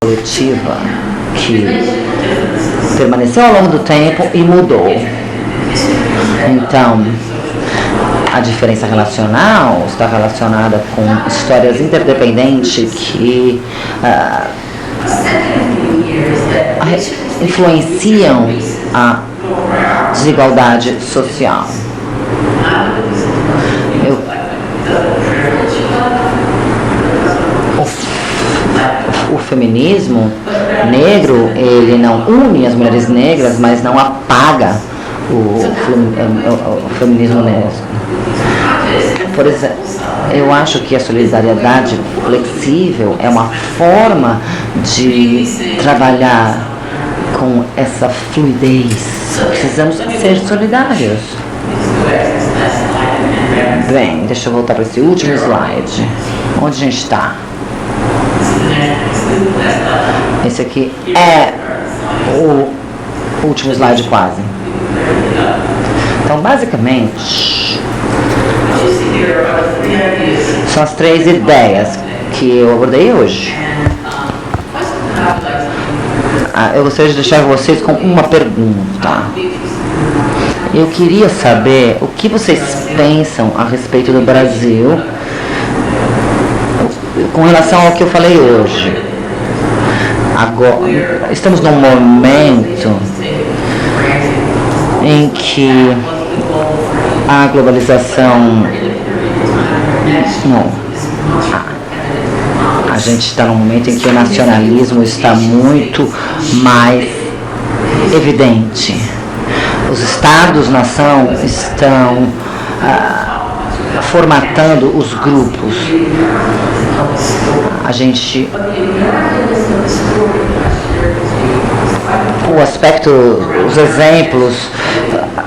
coletiva que permaneceu ao longo do tempo e mudou. Então, a diferença relacional está relacionada com histórias interdependentes que influenciam a desigualdade social. O feminismo negro, ele não une as mulheres negras, mas não apaga o feminismo negro. Por exemplo, eu acho que a solidariedade flexível é uma forma de trabalhar com essa fluidez. Precisamos ser solidários. Bem, deixa eu voltar para esse último slide. Onde a gente está? Esse aqui é o último slide quase. Então, basicamente, são as 3 ideias que eu abordei hoje. Eu gostaria de deixar vocês com uma pergunta. Eu queria saber o que vocês pensam a respeito do Brasil com relação ao que eu falei hoje. Agora, estamos num momento em que a globalização a gente está num momento em que o nacionalismo está muito mais evidente. Os estados-nação estão formatando os grupos. O aspecto, os exemplos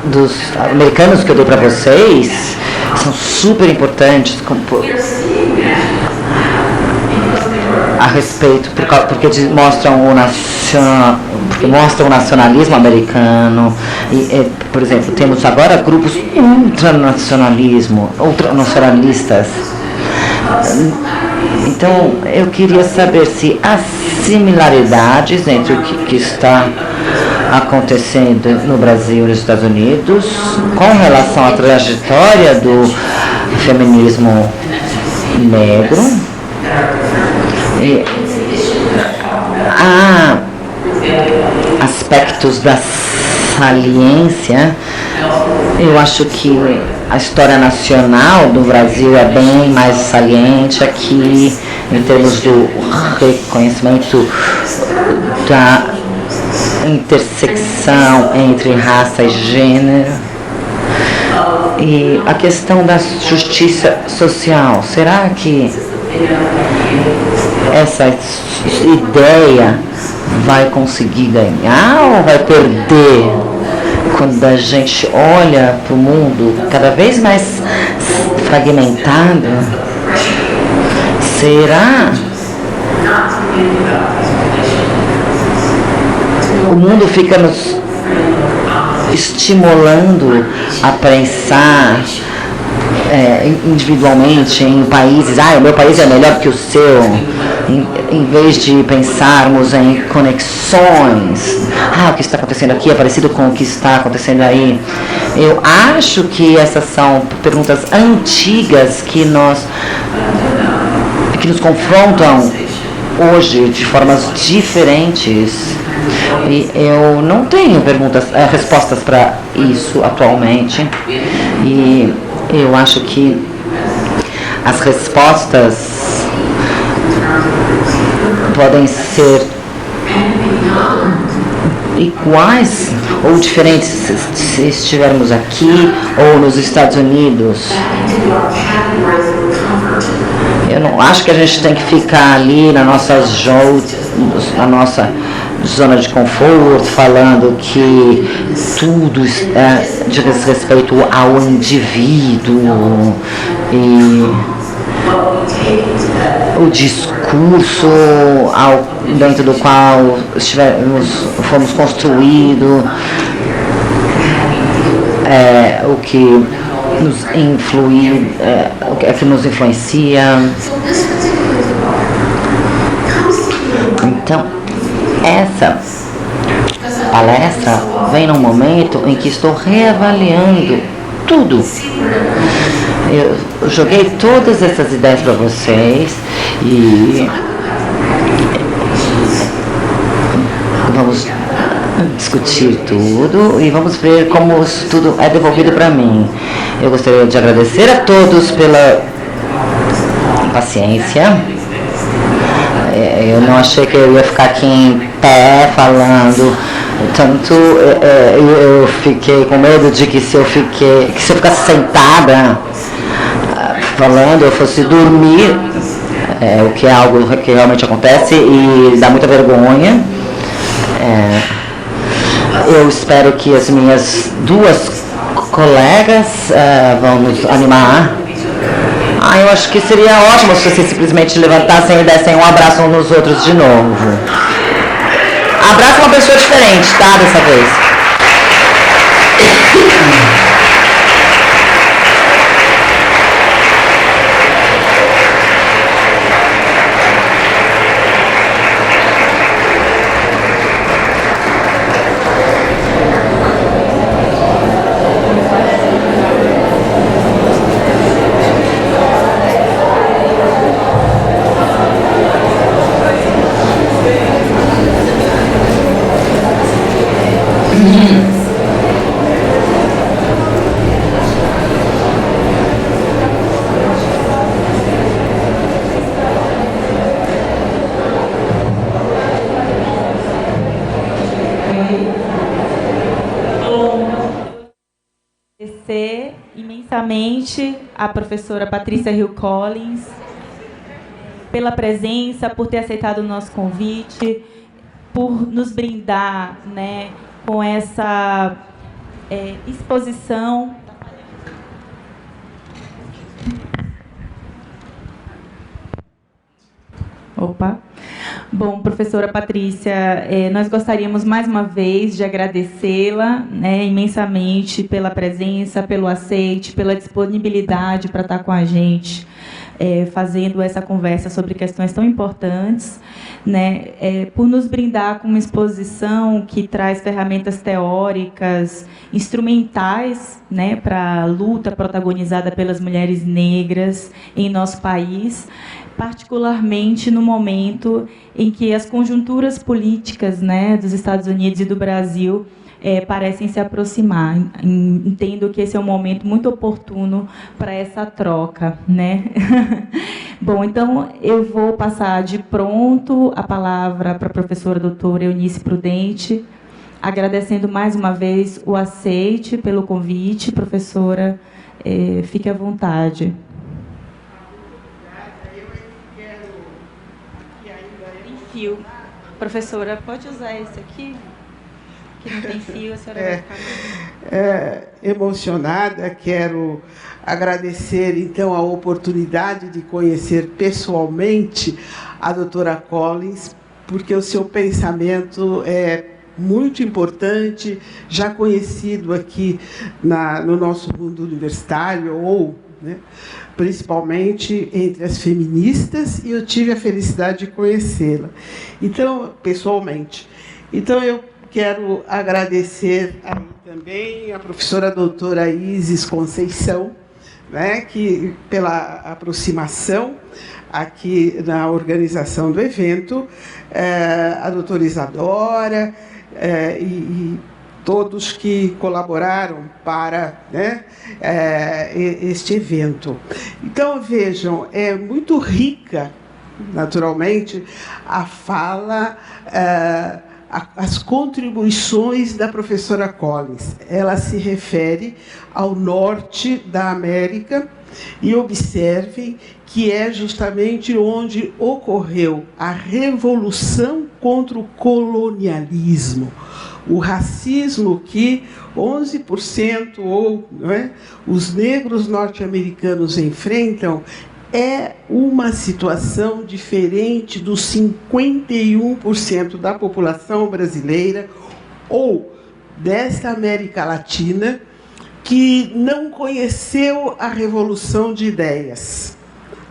dos americanos que eu dei para vocês são super importantes a respeito, porque mostram o nacionalismo americano. Por exemplo, temos agora grupos ultranacionalistas. Então, eu queria saber se há similaridades entre o que está acontecendo no Brasil e nos Estados Unidos com relação à trajetória do feminismo negro. Há aspectos da saliência. Eu acho que a história nacional do Brasil é bem mais saliente aqui, em termos do reconhecimento da intersecção entre raça e gênero. E a questão da justiça social. Será que essa ideia vai conseguir ganhar ou vai perder quando a gente olha para o mundo cada vez mais fragmentado? Será o mundo fica nos estimulando a pensar individualmente em países, o meu país é melhor que o seu, em vez de pensarmos em conexões, o que está acontecendo aqui é parecido com o que está acontecendo aí. Eu acho que essas são perguntas antigas que nos confrontam hoje de formas diferentes. E eu não tenho respostas para isso atualmente. E eu acho que as respostas podem ser iguais ou diferentes se estivermos aqui ou nos Estados Unidos. Eu não acho que a gente tem que ficar ali na nossa zona de conforto, falando que tudo diz respeito ao indivíduo e o discurso dentro do qual fomos construídos, o que nos o que nos influencia. Então, essa palestra vem num momento em que estou reavaliando tudo. Eu joguei todas essas ideias para vocês e vamos discutir tudo e vamos ver como isso tudo é devolvido para mim. Eu gostaria de agradecer a todos pela paciência. Eu não achei que eu ia ficar aqui em pé falando, tanto eu fiquei com medo de que se eu ficasse sentada falando, eu fosse dormir, o que é algo que realmente acontece e dá muita vergonha. Eu espero que as minhas duas colegas vão nos animar. Eu acho que seria ótimo se vocês simplesmente levantassem e dessem um abraço uns nos outros de novo. Abraça uma pessoa diferente, tá? Dessa vez. Agradecer imensamente a professora Patrícia Hill Collins pela presença, por ter aceitado o nosso convite, por nos brindar, né, com essa exposição. Opa! Bom, professora Patrícia, nós gostaríamos mais uma vez de agradecê-la, né, imensamente pela presença, pelo aceite, pela disponibilidade para estar com a gente, fazendo essa conversa sobre questões tão importantes, né, por nos brindar com uma exposição que traz ferramentas teóricas, instrumentais, né, para a luta protagonizada pelas mulheres negras em nosso país, particularmente no momento em que as conjunturas políticas, né, dos Estados Unidos e do Brasil parecem se aproximar. Entendo que esse é um momento muito oportuno para essa troca, né? Bom, então eu vou passar de pronto a palavra para a professora doutora Eunice Prudente, agradecendo mais uma vez o aceite pelo convite. Professora, fique à vontade. Fio. Professora, pode usar esse aqui? Que não tem fio, a senhora vai ficar... Emocionada, quero agradecer, então, a oportunidade de conhecer pessoalmente a doutora Collins, porque o seu pensamento é muito importante, já conhecido aqui no nosso mundo universitário, ou, né, principalmente entre as feministas, e eu tive a felicidade de conhecê-la, então, pessoalmente. Então, eu quero agradecer aí também a professora doutora Isis Conceição, né, que, pela aproximação aqui na organização do evento, a doutora Isadora e todos que colaboraram para, né, este evento. Então, vejam, é muito rica, naturalmente, a fala, as contribuições da professora Collins. Ela se refere ao norte da América e observem que é justamente onde ocorreu a revolução contra o colonialismo. O racismo que 11% ou, não é, os negros norte-americanos enfrentam é uma situação diferente dos 51% da população brasileira ou desta América Latina que não conheceu a revolução de ideias.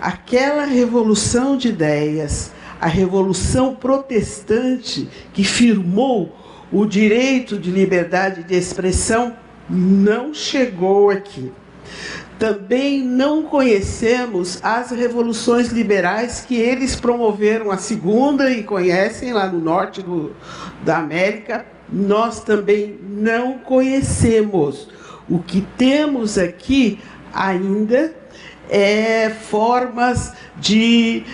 Aquela revolução de ideias, a Revolução Protestante, que firmou o direito de liberdade de expressão, não chegou aqui. Também não conhecemos as revoluções liberais que eles promoveram, a segunda, e conhecem lá no norte da América. Nós também não conhecemos. O que temos aqui ainda é formas de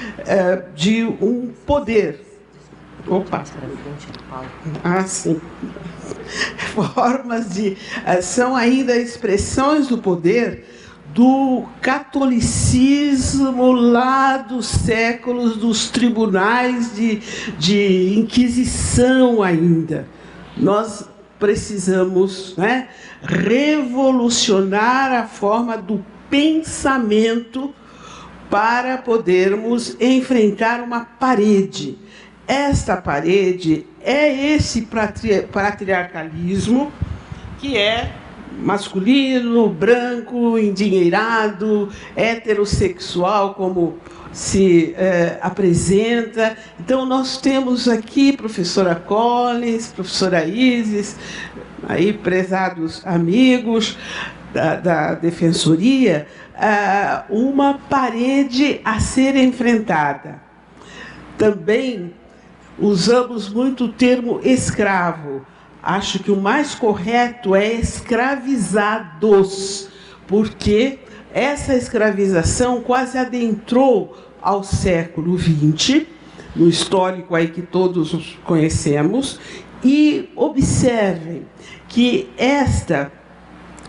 um poder. Opa! Sim. Formas de... São ainda expressões do poder do catolicismo lá dos séculos, dos tribunais de Inquisição ainda. Nós precisamos, né, revolucionar a forma do pensamento para podermos enfrentar uma parede. Esta parede é esse patriarcalismo que é masculino, branco, endinheirado, heterossexual, como se apresenta. Então, nós temos aqui, professora Collins, professora Isis, aí, prezados amigos da Defensoria, uma parede a ser enfrentada. Também usamos muito o termo escravo. Acho que o mais correto é escravizados, porque essa escravização quase adentrou ao século XX, no histórico aí que todos conhecemos, e observem que esta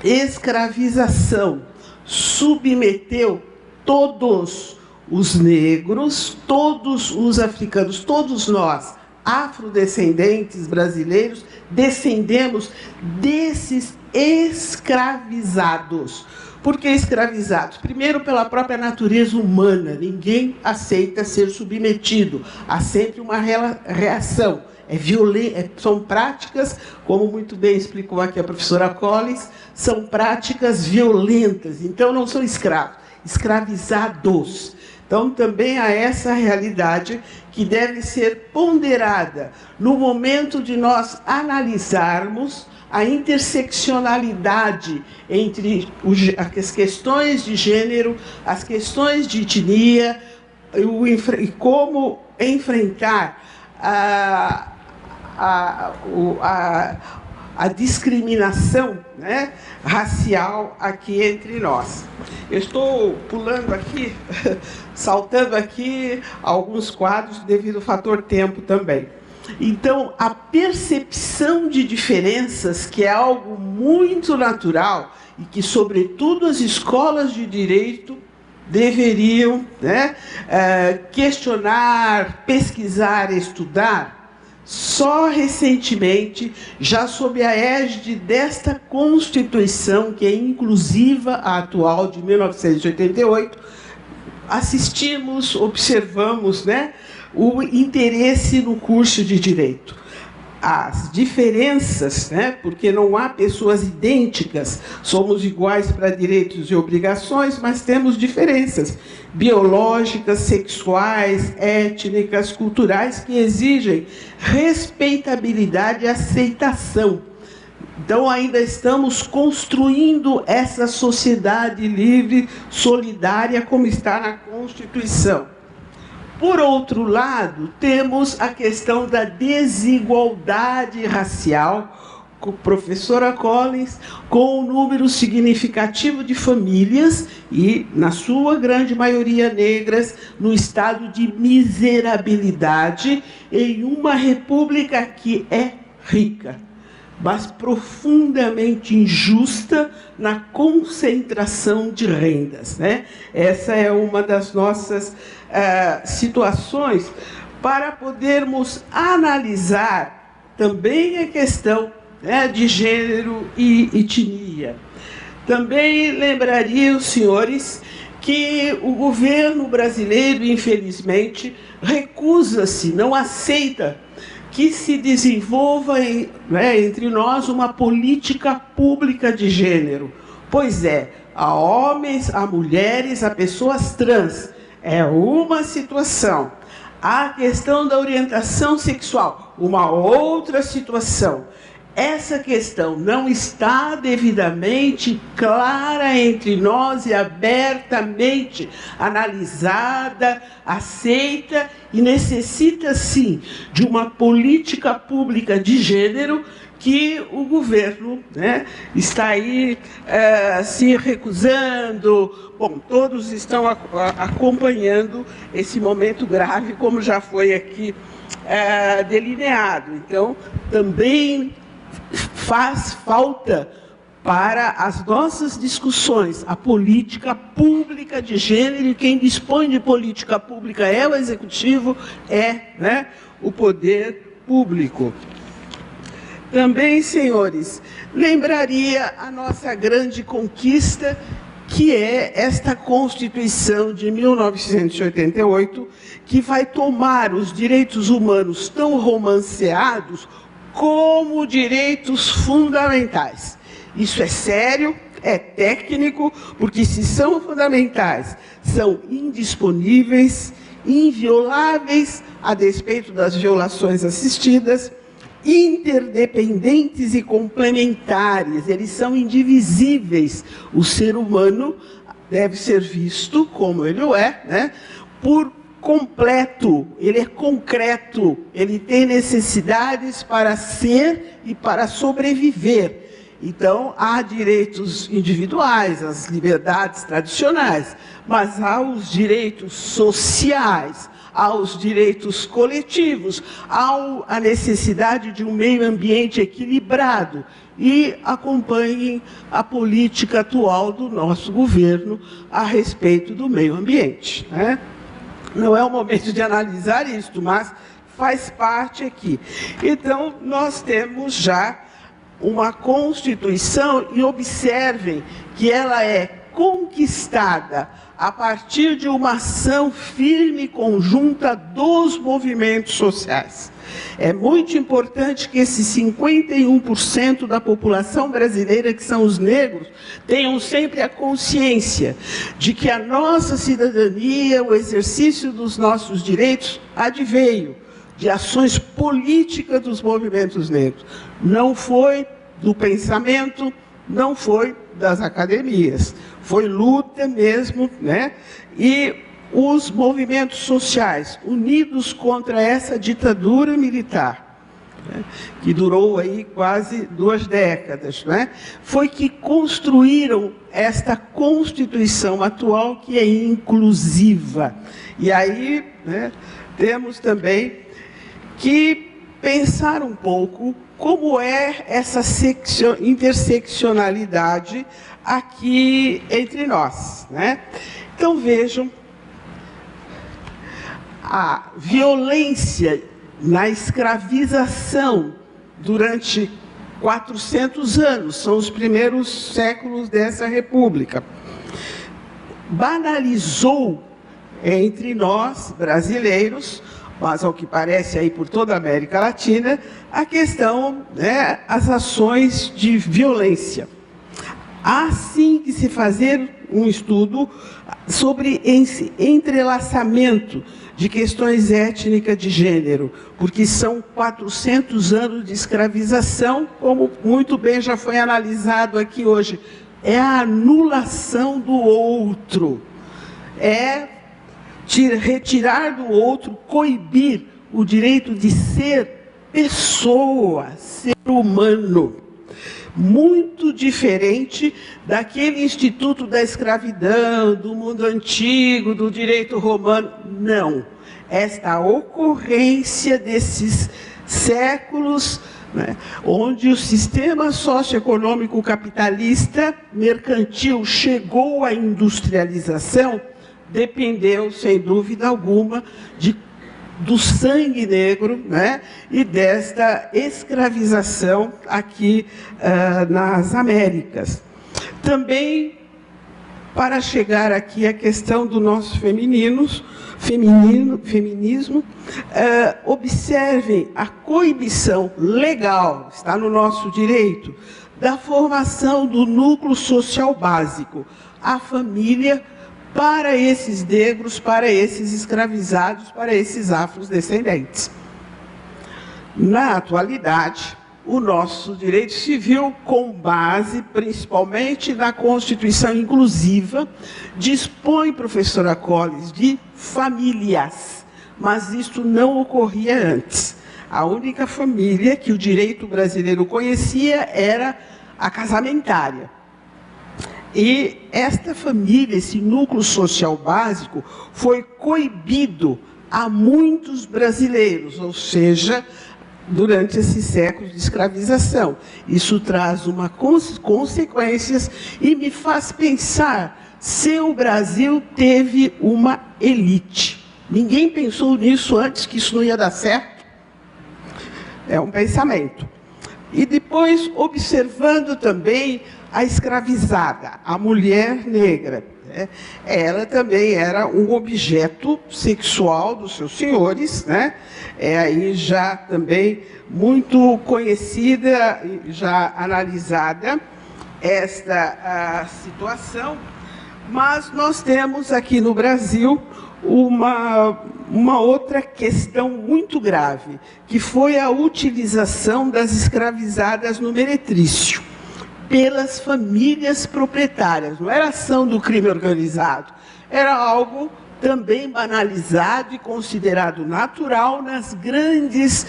escravização submeteu todos os negros, todos os africanos, todos nós, afrodescendentes brasileiros, descendemos desses escravizados. Por que escravizados? Primeiro, pela própria natureza humana. Ninguém aceita ser submetido. Há sempre uma reação. São práticas, como muito bem explicou aqui a professora Collins, são práticas violentas. Então, não são escravos, escravizados. Então, também há essa realidade que deve ser ponderada no momento de nós analisarmos a interseccionalidade entre as questões de gênero, as questões de etnia, e como enfrentar a discriminação, né, racial aqui entre nós. Eu estou pulando aqui, saltando aqui alguns quadros devido ao fator tempo também. Então, a percepção de diferenças, que é algo muito natural e que, sobretudo, as escolas de direito deveriam, né, questionar, pesquisar, estudar. Só recentemente, já sob a égide desta Constituição, que é inclusiva, a atual de 1988, assistimos, observamos, né, o interesse no curso de Direito. As diferenças, né, porque não há pessoas idênticas, somos iguais para direitos e obrigações, mas temos diferenças biológicas, sexuais, étnicas, culturais, que exigem respeitabilidade e aceitação. Então, ainda estamos construindo essa sociedade livre, solidária, como está na Constituição. Por outro lado, temos a questão da desigualdade racial, com a professora Collins, com um número significativo de famílias, e, na sua grande maioria, negras, no estado de miserabilidade, em uma república que é rica, mas profundamente injusta na concentração de rendas, né? Essa é uma das nossas situações para podermos analisar também a questão, né, de gênero e etnia. Também lembraria os senhores que o governo brasileiro, infelizmente, recusa-se, não aceita que se desenvolva entre nós uma política pública de gênero. Pois é, a homens, a mulheres, a pessoas trans, é uma situação. A questão da orientação sexual, uma outra situação. Essa questão não está devidamente clara entre nós e abertamente analisada, aceita e necessita, sim, de uma política pública de gênero que o governo, né, está aí se recusando. Bom, todos estão acompanhando esse momento grave, como já foi aqui delineado. Então, também faz falta para as nossas discussões a política pública de gênero, e quem dispõe de política pública é o executivo, né, o poder público. Também, senhores, lembraria a nossa grande conquista, que é esta Constituição de 1988, que vai tomar os direitos humanos tão romanceados como direitos fundamentais. Isso é sério, é técnico, porque se são fundamentais, são indisponíveis, invioláveis, a despeito das violações assistidas, interdependentes e complementares, eles são indivisíveis. O ser humano deve ser visto como ele é, né, por completo, ele é concreto, ele tem necessidades para ser e para sobreviver. Então, há direitos individuais, as liberdades tradicionais, mas há os direitos sociais, há os direitos coletivos, há a necessidade de um meio ambiente equilibrado. E acompanhem a política atual do nosso governo a respeito do meio ambiente, né? Não é o momento de analisar isto, mas faz parte aqui. Então, nós temos já uma Constituição, e observem que ela é conquistada a partir de uma ação firme e conjunta dos movimentos sociais. É muito importante que esses 51% da população brasileira, que são os negros, tenham sempre a consciência de que a nossa cidadania, o exercício dos nossos direitos, adveio de ações políticas dos movimentos negros. Não foi do pensamento, não foi das academias. Foi luta mesmo, né? E os movimentos sociais, unidos contra essa ditadura militar, né, que durou aí quase 2 décadas, né, foi que construíram esta Constituição atual, que é inclusiva. E aí, né, temos também que pensar um pouco como é essa interseccionalidade aqui entre nós, né? Então, vejam, a violência na escravização durante 400 anos, são os primeiros séculos dessa república, banalizou entre nós, brasileiros, mas ao que parece aí por toda a América Latina, a questão, né, as ações de violência. Há sim que se fazer um estudo sobre esse entrelaçamento de questões étnicas de gênero, porque são 400 anos de escravização, como muito bem já foi analisado aqui hoje. É a anulação do outro, é retirar do outro, coibir o direito de ser pessoa, ser humano. Muito diferente daquele instituto da escravidão, do mundo antigo, do direito romano. Não. Esta ocorrência desses séculos, né, onde o sistema socioeconômico capitalista mercantil chegou à industrialização, dependeu, sem dúvida alguma, do sangue negro, né, e desta escravização aqui nas Américas. Também, para chegar aqui à questão do nosso feminismo, observem a coibição legal, está no nosso direito, da formação do núcleo social básico, a família, para esses negros, para esses escravizados, para esses afrodescendentes. Na atualidade, o nosso direito civil, com base principalmente na Constituição Inclusiva, dispõe, professora Colles, de famílias, mas isso não ocorria antes. A única família que o direito brasileiro conhecia era a casamentária. E esta família, esse núcleo social básico, foi coibido a muitos brasileiros, ou seja, durante esses séculos de escravização. Isso traz consequências e me faz pensar se o Brasil teve uma elite. Ninguém pensou nisso antes, que isso não ia dar certo? É um pensamento. E depois, observando também a escravizada, a mulher negra, né? Ela também era um objeto sexual dos seus senhores, né? É aí já também muito conhecida, já analisada esta situação, mas nós temos aqui no Brasil uma outra questão muito grave, que foi a utilização das escravizadas no meretrício pelas famílias proprietárias. Não era ação do crime organizado, era algo também banalizado e considerado natural nas grandes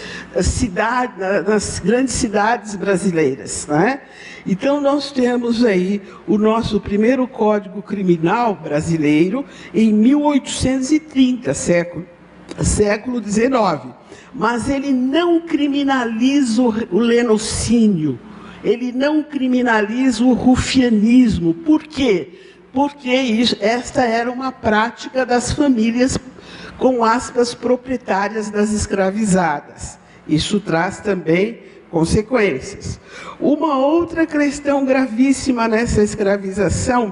cidades brasileiras, né? Então, nós temos aí o nosso primeiro Código Criminal brasileiro em 1830, século XIX. Mas ele não criminaliza o lenocínio, ele não criminaliza o rufianismo. Por quê? Porque esta era uma prática das famílias, com aspas, proprietárias das escravizadas. Isso traz também consequências. Uma outra questão gravíssima nessa escravização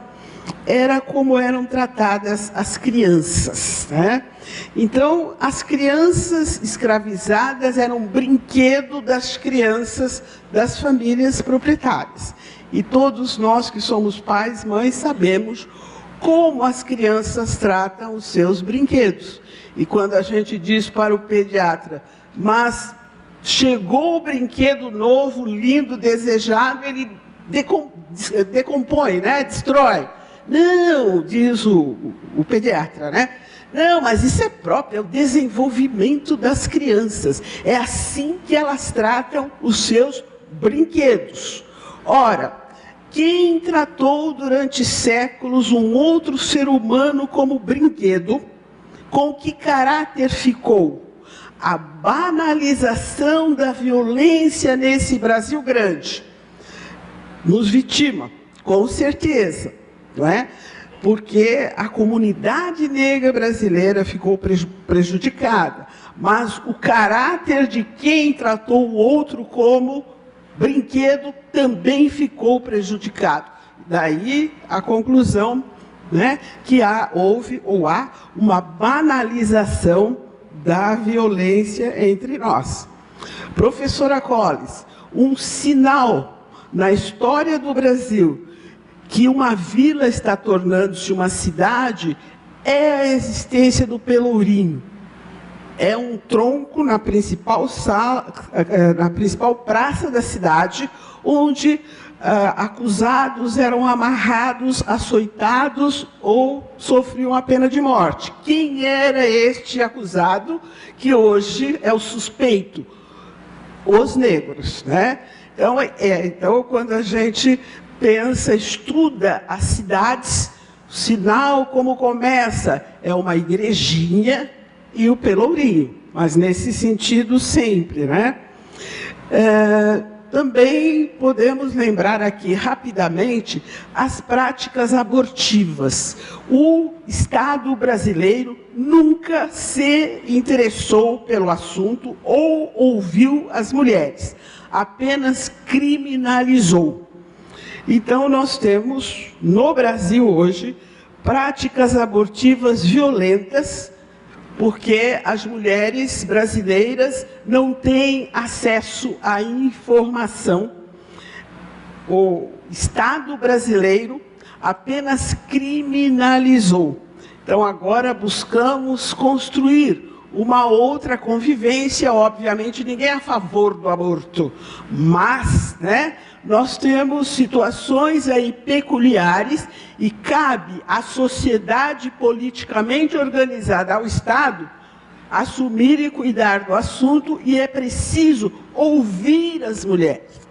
era como eram tratadas as crianças, né? Então, as crianças escravizadas eram brinquedo das crianças das famílias proprietárias. E todos nós que somos pais, mães, sabemos como as crianças tratam os seus brinquedos. E quando a gente diz para o pediatra, mas chegou o brinquedo novo, lindo, desejado, ele decompõe, né? Destrói. Não, diz o pediatra, né? Não, mas isso é próprio, é o desenvolvimento das crianças. É assim que elas tratam os seus brinquedos. Ora, quem tratou durante séculos um outro ser humano como brinquedo, com que caráter ficou? A banalização da violência nesse Brasil grande nos vitima, com certeza, não é? Porque a comunidade negra brasileira ficou prejudicada, mas o caráter de quem tratou o outro como brinquedo também ficou prejudicado. Daí a conclusão, né, que houve uma banalização da violência entre nós. Professora Colles, um sinal na história do Brasil que uma vila está tornando-se uma cidade é a existência do Pelourinho. É um tronco na principal praça da cidade, onde acusados eram amarrados, açoitados ou sofriam a pena de morte. Quem era este acusado, que hoje é o suspeito? Os negros, né? Então, quando a gente pensa, estuda as cidades, o sinal como começa é uma igrejinha e o Pelourinho, mas nesse sentido sempre, né? Também podemos lembrar aqui rapidamente as práticas abortivas. O Estado brasileiro nunca se interessou pelo assunto ou ouviu as mulheres, apenas criminalizou. Então, nós temos no Brasil hoje práticas abortivas violentas, porque as mulheres brasileiras não têm acesso à informação. O Estado brasileiro apenas criminalizou. Então, agora buscamos construir uma outra convivência. Obviamente, ninguém é a favor do aborto, mas, né, nós temos situações aí peculiares e cabe à sociedade politicamente organizada, ao Estado, assumir e cuidar do assunto, e é preciso ouvir as mulheres.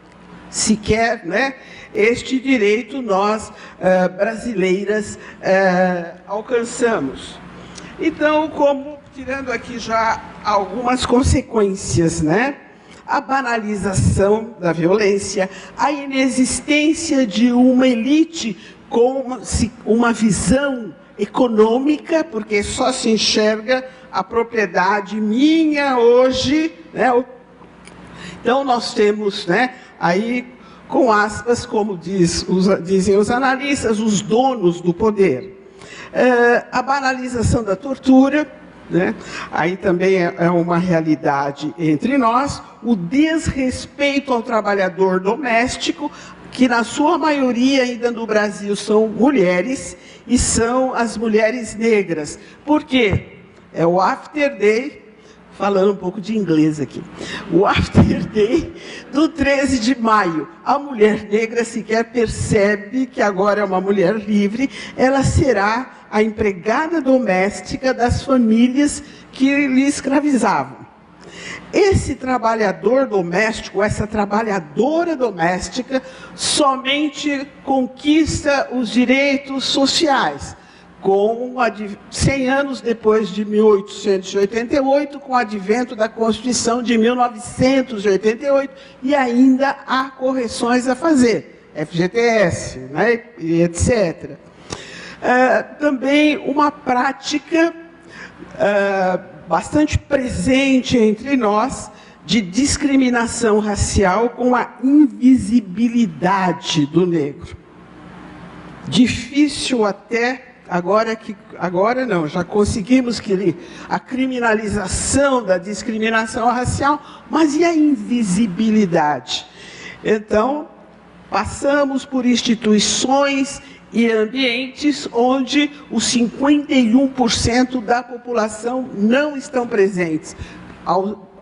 Se quer, né, este direito nós, brasileiras, alcançamos. Então, como, tirando aqui já algumas consequências, né? A banalização da violência, a inexistência de uma elite com uma visão econômica, porque só se enxerga a propriedade minha hoje, né? Então, nós temos, né, aí, com aspas, como dizem os analistas, os donos do poder. A banalização da tortura, né? Aí também é uma realidade entre nós, o desrespeito ao trabalhador doméstico, que na sua maioria ainda no Brasil são mulheres, e são as mulheres negras. Por quê? É o After Day, falando um pouco de inglês aqui, o After Day do 13 de maio. A mulher negra sequer percebe que agora é uma mulher livre, ela será a empregada doméstica das famílias que lhe escravizavam. Esse trabalhador doméstico, essa trabalhadora doméstica, somente conquista os direitos sociais, 100 anos depois de 1888, com o advento da Constituição de 1988, e ainda há correções a fazer, FGTS, né, e etc. Também uma prática bastante presente entre nós de discriminação racial com a invisibilidade do negro. Difícil até, agora não, já conseguimos a criminalização da discriminação racial, mas e a invisibilidade? Então, passamos por instituições e ambientes onde os 51% da população não estão presentes.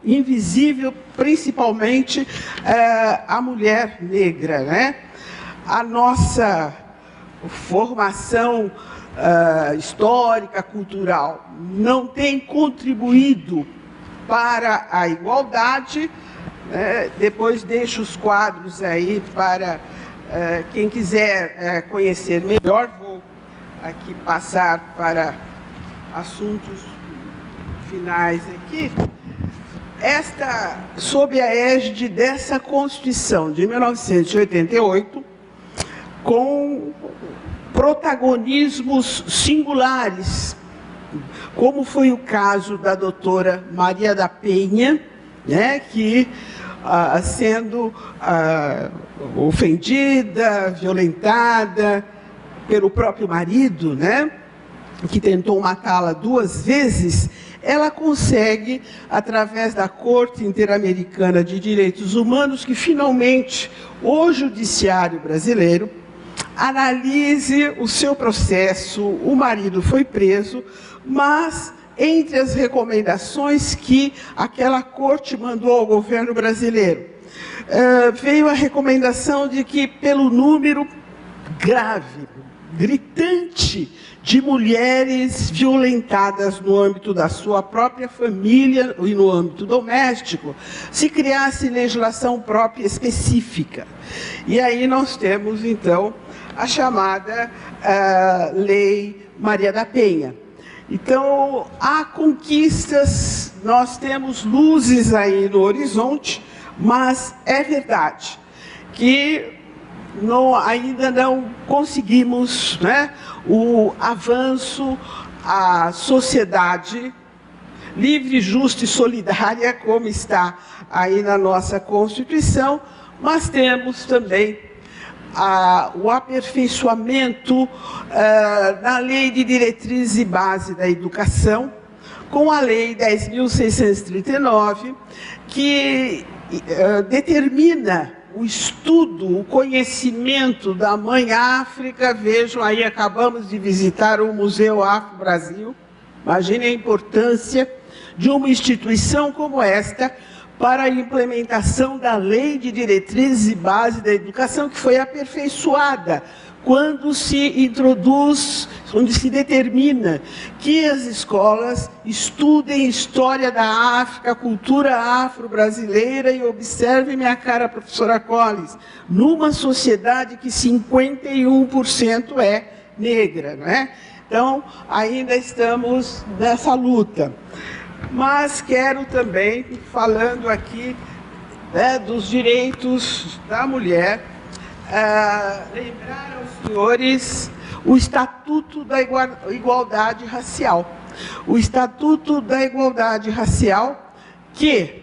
Invisível, principalmente, a mulher negra, né? A nossa formação histórica, cultural, não tem contribuído para a igualdade. Depois deixo os quadros aí para quem quiser conhecer melhor. Vou aqui passar para assuntos finais aqui. Sob a égide dessa Constituição de 1988, com protagonismos singulares, como foi o caso da doutora Maria da Penha, né, que sendo ofendida, violentada pelo próprio marido, né, que tentou matá-la 2 vezes, ela consegue, através da Corte Interamericana de Direitos Humanos, que finalmente o judiciário brasileiro analise o seu processo. O marido foi preso, mas entre as recomendações que aquela corte mandou ao governo brasileiro, veio a recomendação de que, pelo número grave, gritante, de mulheres violentadas no âmbito da sua própria família e no âmbito doméstico, se criasse legislação própria específica. E aí nós temos, então, a chamada Lei Maria da Penha. Então, há conquistas, nós temos luzes aí no horizonte, mas é verdade que ainda não conseguimos, né, o avanço à sociedade livre, justa e solidária, como está aí na nossa Constituição, mas temos também o aperfeiçoamento na Lei de Diretrizes e Base da Educação, com a Lei 10.639, que determina, o estudo, o conhecimento da Mãe África. Vejam aí, acabamos de visitar o Museu Afro-Brasil. Imagine a importância de uma instituição como esta para a implementação da Lei de Diretrizes e Bases da Educação, que foi aperfeiçoada quando se introduz, onde se determina que as escolas estudem história da África, cultura afro-brasileira, e observe minha cara, professora Collins, numa sociedade que 51% é negra, não é? Então, ainda estamos nessa luta. Mas quero também, falando aqui dos direitos da mulher, lembrar aos senhores o Estatuto da Igualdade Racial. O Estatuto da Igualdade Racial que